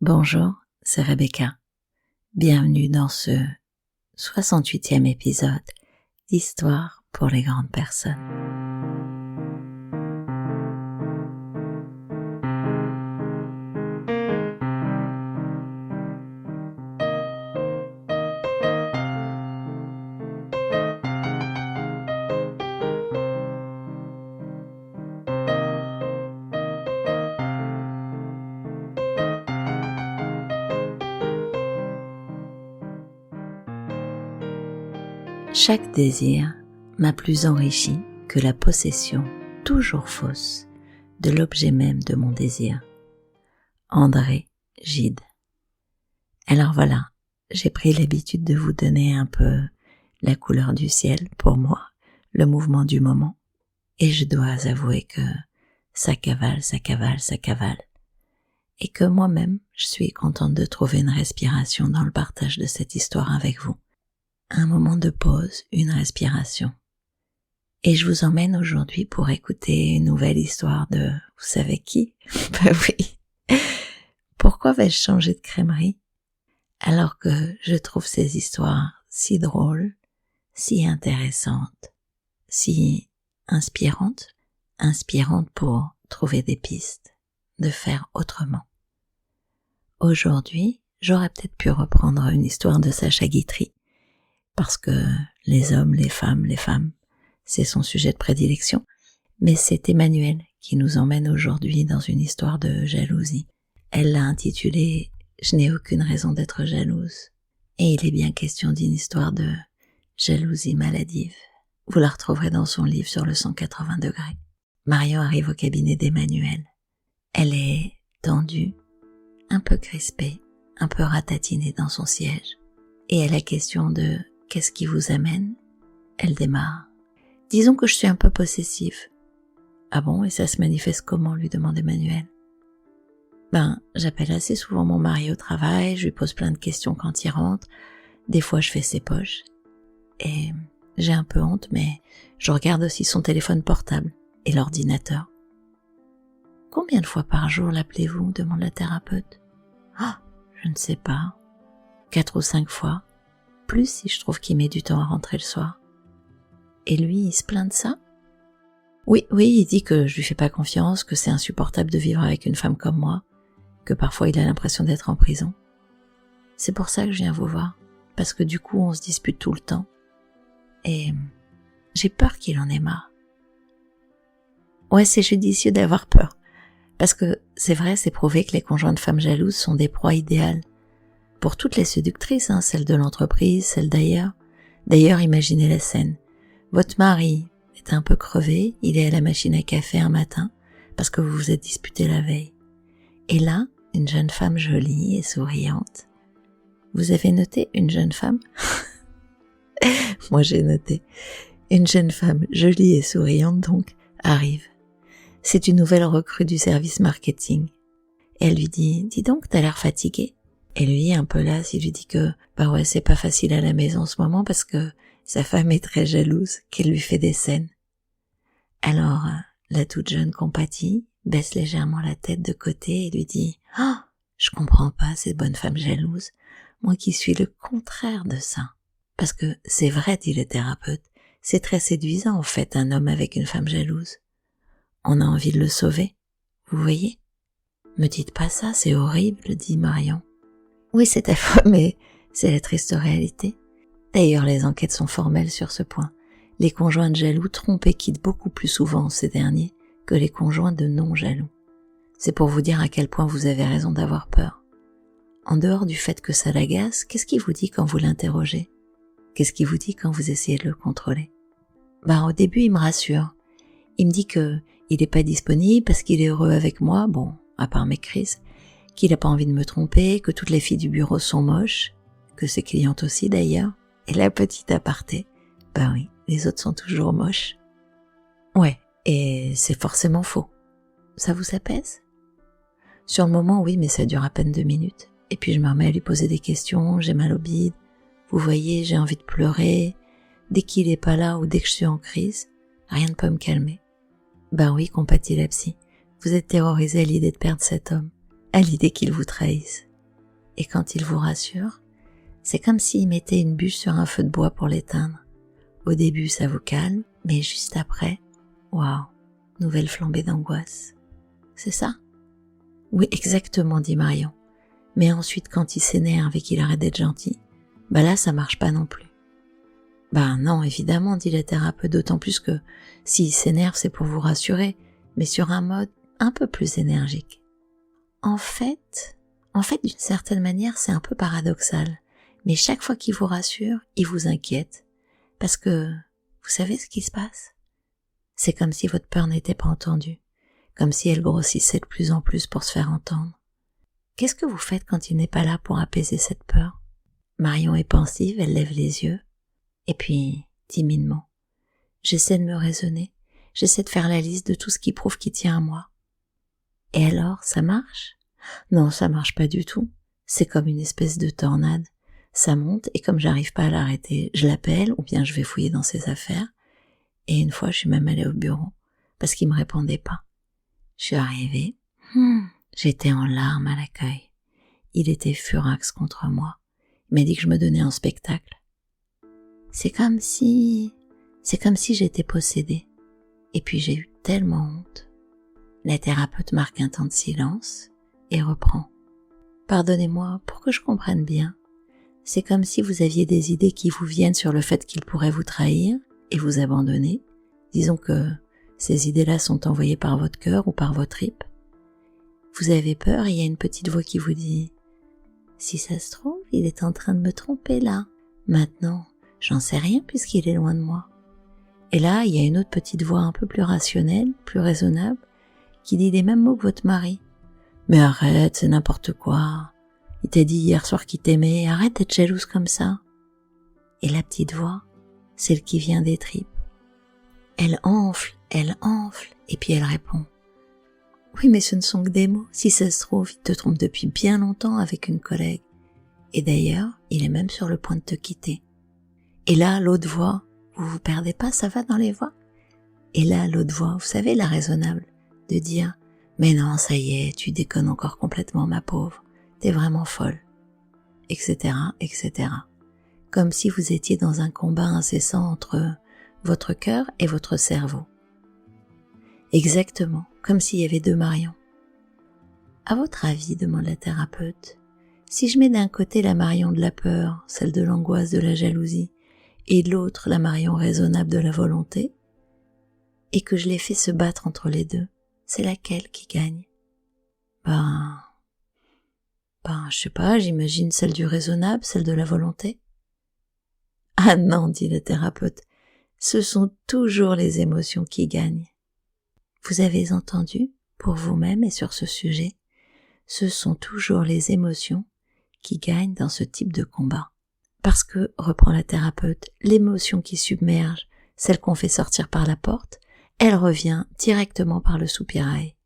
Bonjour, c'est Rebecca. Bienvenue dans ce 68e épisode d'Histoire pour les grandes personnes. Chaque désir m'a plus enrichi que la possession toujours fausse de l'objet même de mon désir. André Gide. Alors voilà, j'ai pris l'habitude de vous donner un peu la couleur du ciel pour moi, le mouvement du moment, et je dois avouer que ça cavale, et que moi-même je suis contente de trouver une respiration dans le partage de cette histoire avec vous. Un moment de pause, une respiration. Et je vous emmène aujourd'hui pour écouter une nouvelle histoire de, vous savez qui? Ben oui. Pourquoi vais-je changer de crèmerie? Alors que je trouve ces histoires si drôles, si intéressantes, si inspirantes pour trouver des pistes, de faire autrement. Aujourd'hui, j'aurais peut-être pu reprendre une histoire de Sacha Guitry, parce que les hommes, les femmes, c'est son sujet de prédilection, mais c'est Emmanuelle qui nous emmène aujourd'hui dans une histoire de jalousie. Elle l'a intitulée « Je n'ai aucune raison d'être jalouse » et il est bien question d'une histoire de jalousie maladive. Vous la retrouverez dans son livre sur le 180 degrés. Marion arrive au cabinet d'Emmanuelle. Elle est tendue, un peu crispée, un peu ratatinée dans son siège. Et à la question de « Qu'est-ce qui vous amène ?» elle démarre. « Disons que je suis un peu possessive. »« Ah bon, et ça se manifeste comment ?» lui demande Emmanuelle. « J'appelle assez souvent mon mari au travail, je lui pose plein de questions quand il rentre, des fois je fais ses poches. Et j'ai un peu honte, mais je regarde aussi son téléphone portable et l'ordinateur. »« Combien de fois par jour l'appelez-vous ?» demande la thérapeute. « Ah, je ne sais pas. 4 ou 5 fois. Plus si je trouve qu'il met du temps à rentrer le soir. » Et lui, il se plaint de ça? Oui, il dit que je lui fais pas confiance, que c'est insupportable de vivre avec une femme comme moi, que parfois il a l'impression d'être en prison. C'est pour ça que je viens vous voir, parce que du coup on se dispute tout le temps. Et j'ai peur qu'il en ait marre. Ouais, c'est judicieux d'avoir peur, parce que c'est vrai, c'est prouvé que les conjoints de femmes jalouses sont des proies idéales. Pour toutes les séductrices, celles de l'entreprise, celles d'ailleurs. D'ailleurs, imaginez la scène. Votre mari est un peu crevé, il est à la machine à café un matin, parce que vous vous êtes disputé la veille. Et là, une jeune femme jolie et souriante. Vous avez noté une jeune femme? Moi j'ai noté. Une jeune femme jolie et souriante donc arrive. C'est une nouvelle recrue du service marketing. Et elle lui dit « Dis donc, t'as l'air fatiguée ?» Et lui, un peu las, il lui dit que ouais, c'est pas facile à la maison en ce moment parce que sa femme est très jalouse, qu'elle lui fait des scènes. Alors, la toute jeune compatit, baisse légèrement la tête de côté et lui dit « Ah, je comprends pas cette bonne femme jalouse, moi qui suis le contraire de ça. » Parce que c'est vrai, dit le thérapeute, c'est très séduisant en fait un homme avec une femme jalouse. On a envie de le sauver, vous voyez? Me dites pas ça, c'est horrible, dit Marion. Oui, c'est affreux, mais c'est la triste réalité. D'ailleurs, les enquêtes sont formelles sur ce point. Les conjoints de jaloux trompent et quittent beaucoup plus souvent ces derniers que les conjoints de non-jaloux. C'est pour vous dire à quel point vous avez raison d'avoir peur. En dehors du fait que ça l'agace, qu'est-ce qu'il vous dit quand vous l'interrogez? Qu'est-ce qu'il vous dit quand vous essayez de le contrôler? Au début, il me rassure. Il me dit que il est pas disponible parce qu'il est heureux avec moi, bon, à part mes crises, qu'il a pas envie de me tromper, que toutes les filles du bureau sont moches, que ses clientes aussi d'ailleurs, et la petite aparté, oui, les autres sont toujours moches. Ouais, et c'est forcément faux. Ça vous apaise? Sur le moment, oui, mais ça dure à peine 2 minutes. Et puis je me remets à lui poser des questions, j'ai mal au bide, vous voyez, j'ai envie de pleurer, dès qu'il est pas là ou dès que je suis en crise, rien ne peut me calmer. Oui, compatit la psy, vous êtes terrorisé à l'idée de perdre cet homme, à l'idée qu'il vous trahisse. Et quand il vous rassure, c'est comme s'il mettait une bûche sur un feu de bois pour l'éteindre. Au début, ça vous calme, mais juste après, waouh, nouvelle flambée d'angoisse. C'est ça? Oui, exactement, dit Marion. Mais ensuite, quand il s'énerve et qu'il arrête d'être gentil, là, ça marche pas non plus. Non, évidemment, dit la thérapeute, d'autant plus que s'il s'énerve, c'est pour vous rassurer, mais sur un mode un peu plus énergique. En fait, d'une certaine manière, c'est un peu paradoxal, mais chaque fois qu'il vous rassure, il vous inquiète, parce que vous savez ce qui se passe? C'est comme si votre peur n'était pas entendue, comme si elle grossissait de plus en plus pour se faire entendre. Qu'est-ce que vous faites quand il n'est pas là pour apaiser cette peur? Marion est pensive, elle lève les yeux, et puis, timidement, j'essaie de me raisonner, j'essaie de faire la liste de tout ce qui prouve qu'il tient à moi. Et alors, ça marche? Non, ça marche pas du tout. C'est comme une espèce de tornade. Ça monte et comme j'arrive pas à l'arrêter, je l'appelle ou bien je vais fouiller dans ses affaires. Et une fois, je suis même allée au bureau parce qu'il me répondait pas. Je suis arrivée. J'étais en larmes à l'accueil. Il était furax contre moi. Il m'a dit que je me donnais un spectacle. C'est comme si j'étais possédée. Et puis j'ai eu tellement honte. La thérapeute marque un temps de silence et reprend. Pardonnez-moi, pour que je comprenne bien. C'est comme si vous aviez des idées qui vous viennent sur le fait qu'il pourrait vous trahir et vous abandonner. Disons que ces idées-là sont envoyées par votre cœur ou par votre tripes. Vous avez peur et il y a une petite voix qui vous dit « Si ça se trouve, il est en train de me tromper là. Maintenant, j'en sais rien puisqu'il est loin de moi. » Et là, il y a une autre petite voix un peu plus rationnelle, plus raisonnable, qui dit les mêmes mots que votre mari. « Mais arrête, c'est n'importe quoi. Il t'a dit hier soir qu'il t'aimait, arrête d'être jalouse comme ça. » Et la petite voix, celle qui vient des tripes. Elle enfle, et puis elle répond. « Oui, mais ce ne sont que des mots. Si ça se trouve, il te trompe depuis bien longtemps avec une collègue. Et d'ailleurs, il est même sur le point de te quitter. » Et là, l'autre voix, vous vous perdez pas, ça va dans les voix? Et là, l'autre voix, vous savez, la raisonnable, de dire « Mais non, ça y est, tu déconnes encore complètement, ma pauvre. T'es vraiment folle. » Etc., etc. Comme si vous étiez dans un combat incessant entre votre cœur et votre cerveau. Exactement, comme s'il y avait deux Marion. À votre avis, demande la thérapeute, si je mets d'un côté la Marion de la peur, celle de l'angoisse, de la jalousie, et de l'autre la Marion raisonnable de la volonté, et que je les fais se battre entre les deux, c'est laquelle qui gagne? Je sais pas, j'imagine celle du raisonnable, celle de la volonté. Ah non, dit le thérapeute, ce sont toujours les émotions qui gagnent. Vous avez entendu, pour vous-même et sur ce sujet, ce sont toujours les émotions qui gagnent dans ce type de combat. Parce que, reprend la thérapeute, l'émotion qui submerge, celle qu'on fait sortir par la porte, elle revient directement par le soupirail.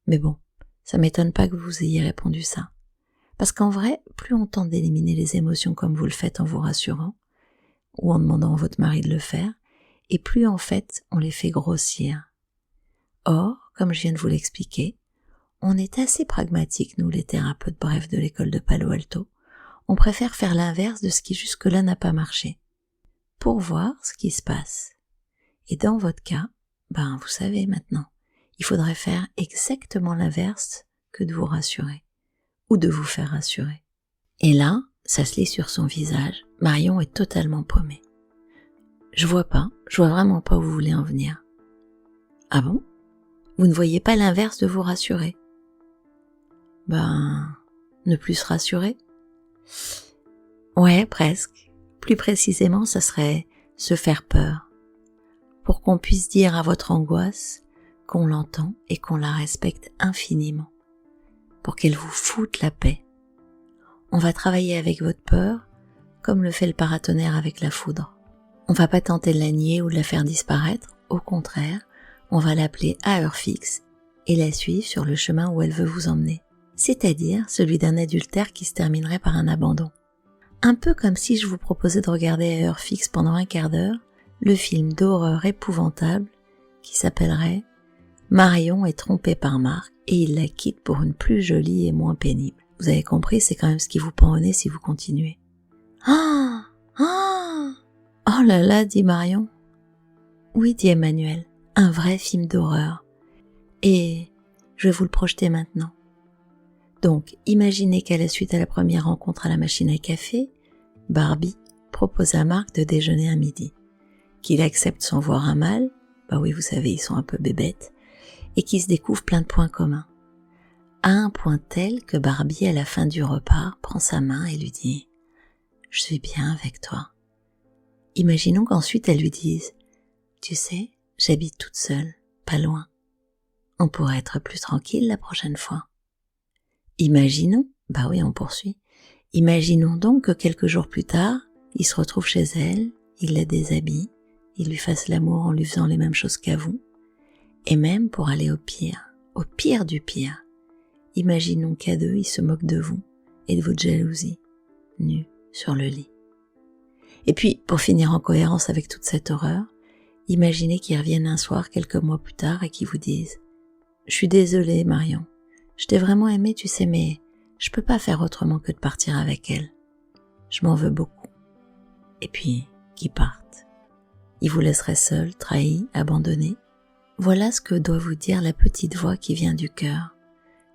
Mais bon, ça m'étonne pas que vous ayez répondu ça. Parce qu'en vrai, plus on tente d'éliminer les émotions comme vous le faites en vous rassurant, ou en demandant à votre mari de le faire, et plus en fait on les fait grossir. Or, comme je viens de vous l'expliquer, on est assez pragmatiques, nous les thérapeutes brefs de l'école de Palo Alto. On préfère faire l'inverse de ce qui jusque-là n'a pas marché, pour voir ce qui se passe. Et dans votre cas, vous savez maintenant, il faudrait faire exactement l'inverse que de vous rassurer, ou de vous faire rassurer. Et là, ça se lit sur son visage, Marion est totalement paumée. Je vois vraiment pas où vous voulez en venir. Ah bon? Vous ne voyez pas l'inverse de vous rassurer? Ne plus se rassurer? Ouais, presque. Plus précisément, ça serait se faire peur. Pour qu'on puisse dire à votre angoisse qu'on l'entend et qu'on la respecte infiniment. Pour qu'elle vous foute la paix. On va travailler avec votre peur, comme le fait le paratonnerre avec la foudre. On va pas tenter de la nier ou de la faire disparaître, au contraire, on va l'appeler à heure fixe et la suivre sur le chemin où elle veut vous emmener, c'est-à-dire celui d'un adultère qui se terminerait par un abandon. Un peu comme si je vous proposais de regarder à heure fixe pendant un quart d'heure le film d'horreur épouvantable qui s'appellerait « Marion est trompée par Marc et il la quitte pour une plus jolie et moins pénible ». vous avez compris, c'est quand même ce qui vous pend au nez si vous continuez. Ah, ah, oh là là, dit Marion. Oui, dit Emmanuel, un vrai film d'horreur. Et je vais vous le projeter maintenant. Donc, imaginez qu'à la suite à la première rencontre à la machine à café, Barbie propose à Marc de déjeuner à midi. Qu'il accepte sans voir un mal, bah oui, vous savez, ils sont un peu bébêtes, et qu'ils se découvrent plein de points communs. À un point tel que Barbie, à la fin du repas, prend sa main et lui dit « Je suis bien avec toi ». Imaginons qu'ensuite elle lui dise « Tu sais, j'habite toute seule, pas loin. On pourrait être plus tranquille la prochaine fois. » Imaginons, bah oui, on poursuit, imaginons donc que quelques jours plus tard, il se retrouve chez elle, il la déshabille, il lui fasse l'amour en lui faisant les mêmes choses qu'à vous, et même pour aller au pire du pire. Imaginons qu'à deux, il se moque de vous et de votre jalousie, nus sur le lit. Et puis, pour finir en cohérence avec toute cette horreur, imaginez qu'ils reviennent un soir quelques mois plus tard et qu'ils vous disent « Je suis désolée, Marion, je t'ai vraiment aimé, tu sais, mais je peux pas faire autrement que de partir avec elle. Je m'en veux beaucoup. » Et puis, qu'ils partent. Ils vous laisseraient seul, trahi, abandonné. Voilà ce que doit vous dire la petite voix qui vient du cœur.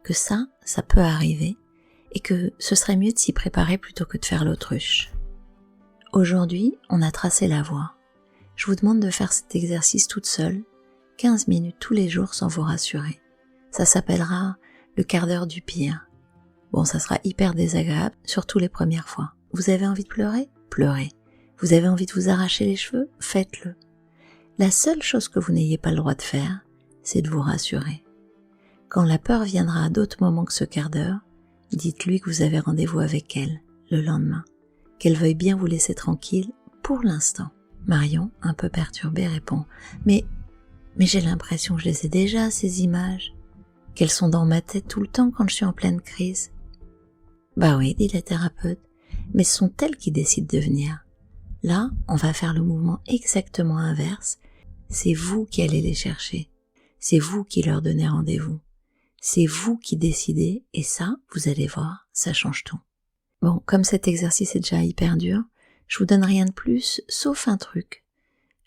Que ça peut arriver, et que ce serait mieux de s'y préparer plutôt que de faire l'autruche. Aujourd'hui, on a tracé la voie. Je vous demande de faire cet exercice toute seule, 15 minutes tous les jours sans vous rassurer. Ça s'appellera le quart d'heure du pire. Bon, ça sera hyper désagréable, surtout les premières fois. Vous avez envie de pleurer ? Pleurez. Vous avez envie de vous arracher les cheveux ? Faites-le. La seule chose que vous n'ayez pas le droit de faire, c'est de vous rassurer. Quand la peur viendra à d'autres moments que ce quart d'heure, dites-lui que vous avez rendez-vous avec elle le lendemain, qu'elle veuille bien vous laisser tranquille pour l'instant. Marion, un peu perturbée, répond « Mais j'ai l'impression que je les ai déjà, ces images, qu'elles sont dans ma tête tout le temps quand je suis en pleine crise. » Bah oui, dit la thérapeute, mais ce sont elles qui décident de venir. Là, on va faire le mouvement exactement inverse. C'est vous qui allez les chercher. C'est vous qui leur donnez rendez-vous. C'est vous qui décidez, et ça, vous allez voir, ça change tout. Bon, comme cet exercice est déjà hyper dur, je vous donne rien de plus, sauf un truc.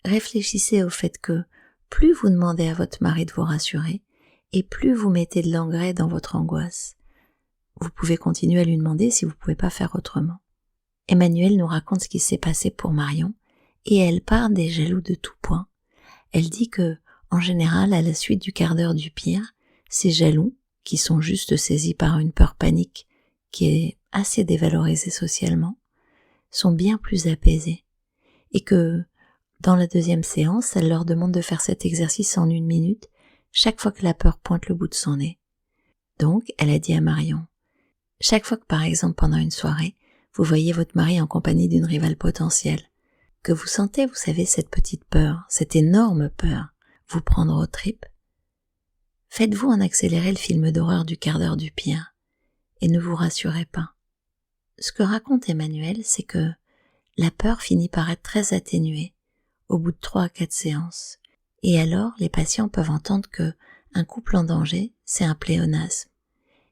Réfléchissez au fait que plus vous demandez à votre mari de vous rassurer, et plus vous mettez de l'engrais dans votre angoisse. Vous pouvez continuer à lui demander si vous pouvez pas faire autrement. Emmanuel nous raconte ce qui s'est passé pour Marion, et elle parle des jaloux de tout point. Elle dit que, en général, à la suite du quart d'heure du pire, ces jaloux, qui sont juste saisis par une peur panique qui est assez dévalorisée socialement, sont bien plus apaisés. Et que, dans la deuxième séance, elle leur demande de faire cet exercice en 1 minute, chaque fois que la peur pointe le bout de son nez. Donc, elle a dit à Marion, chaque fois que par exemple pendant une soirée, vous voyez votre mari en compagnie d'une rivale potentielle, que vous sentez, vous savez, cette petite peur, cette énorme peur, vous prendre aux tripes, faites-vous en accélérer le film d'horreur du quart d'heure du pire, et ne vous rassurez pas. Ce que raconte Emmanuel, c'est que la peur finit par être très atténuée au bout de 3 à 4 séances, et alors les patients peuvent entendre que un couple en danger, c'est un pléonasme,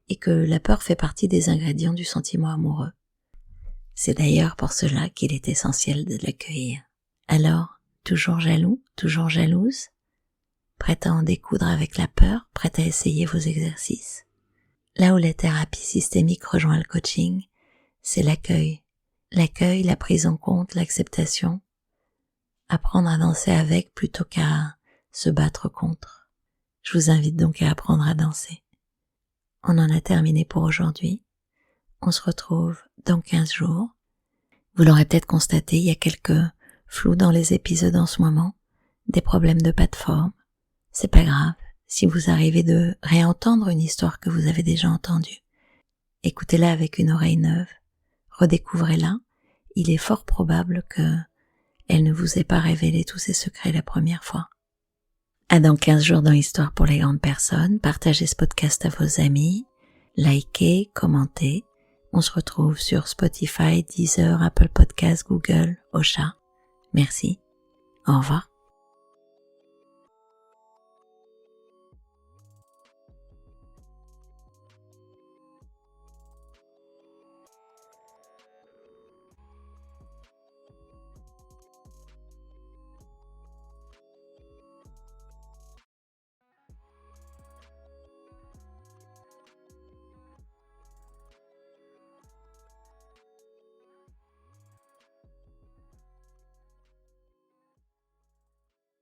et que la peur fait partie des ingrédients du sentiment amoureux. C'est d'ailleurs pour cela qu'il est essentiel de l'accueillir. Alors, toujours jaloux, toujours jalouse, prête à en découdre avec la peur, prête à essayer vos exercices. Là où la thérapie systémique rejoint le coaching, c'est l'accueil. L'accueil, la prise en compte, l'acceptation. Apprendre à danser avec plutôt qu'à se battre contre. Je vous invite donc à apprendre à danser. On en a terminé pour aujourd'hui. On se retrouve dans 15 jours. Vous l'aurez peut-être constaté, il y a quelques flous dans les épisodes en ce moment, des problèmes de plateforme. C'est pas grave, si vous arrivez de réentendre une histoire que vous avez déjà entendue. Écoutez-la avec une oreille neuve, redécouvrez-la. Il est fort probable que elle ne vous ait pas révélé tous ses secrets la première fois. À dans 15 jours dans Histoire pour les grandes personnes. Partagez ce podcast à vos amis, likez, commentez. On se retrouve sur Spotify, Deezer, Apple Podcasts, Google, Ocha. Merci. Au revoir.